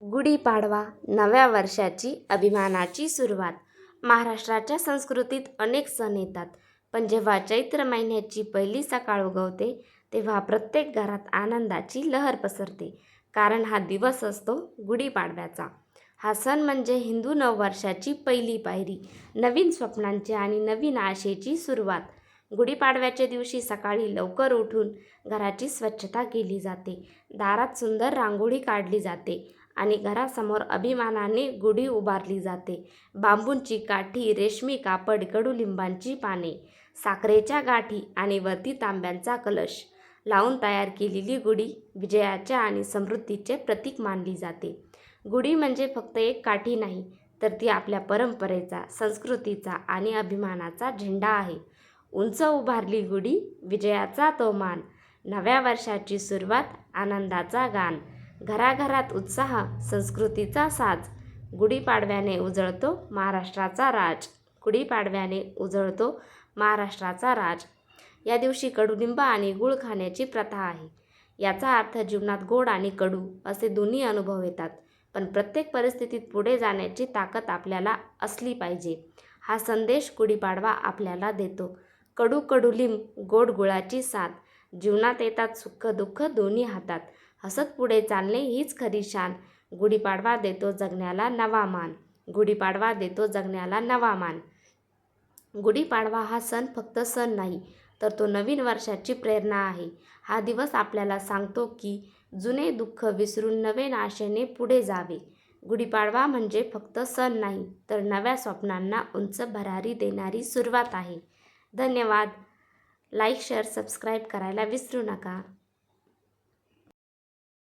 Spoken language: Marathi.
गुढीपाडवा नव्या वर्षाची अभिमानाची सुरुवात. महाराष्ट्राच्या संस्कृतीत अनेक सण येतात, पण जेव्हा चैत्र महिन्याची पहिली सकाळ उगवते तेव्हा प्रत्येक घरात आनंदाची लहर पसरते. कारण हा दिवस असतो गुढीपाडव्याचा. हा सण म्हणजे हिंदू नववर्षाची पहिली पायरी, नवीन स्वप्नांची आणि नवीन आशेची सुरुवात. गुढीपाडव्याच्या दिवशी सकाळी लवकर उठून घराची स्वच्छता केली जाते, दारात सुंदर रांगोळी काढली जाते आणि घरासमोर अभिमानाने गुढी उभारली जाते. बांबूंची काठी, रेशमी कापड, कडुलिंबाची पाने, साखरेच्या गाठी आणि वरती तांब्यांचा कलश लावून तयार केलेली गुढी विजयाच्या आणि समृद्धीचे प्रतीक मानली जाते. गुढी म्हणजे फक्त एक काठी नाही, तर ती आपल्या परंपरेचा, संस्कृतीचा आणि अभिमानाचा झेंडा आहे. उंच उभारली गुढी, विजयाचा तो मान, नव्या वर्षाची सुरुवात, आनंदाचा गाण, घराघरात उत्साह, संस्कृतीचा साज. गुढीपाडव्याने उजळतो महाराष्ट्राचा राज. गुढीपाडव्याने उजळतो महाराष्ट्राचा राज. या दिवशी कडुलिंब आणि गूळ खाण्याची प्रथा आहे. याचा अर्थ जीवनात गोड आणि कडू असे दोन्ही अनुभव येतात, पण प्रत्येक परिस्थितीत पुढे जाण्याची ताकद आपल्याला असली पाहिजे. हा संदेश गुढीपाडवा आपल्याला देतो. कडू कडुलिंब, गोड गुळाची साथ. जीवनात येतात सुख दुःख दोन्ही हातात. हसत पुढे चालणे हीच खरी शान. गुढीपाडवा देतो जगण्याला नवा मान. गुढीपाडवा देतो जगण्याला नवा मान. गुढीपाडवा हा सण फक्त सण नाही, तर तो नवीन वर्षाची प्रेरणा आहे. हा दिवस आपल्याला सांगतो की जुने दुःख विसरून नवीन आशेने पुढे जावे. गुढीपाडवा म्हणजे फक्त सण नाही, तर नव्या स्वप्नांना उंच भरारी देणारी सुरुवात आहे. धन्यवाद. लाईक, शेअर, सबस्क्राईब करायला विसरू नका.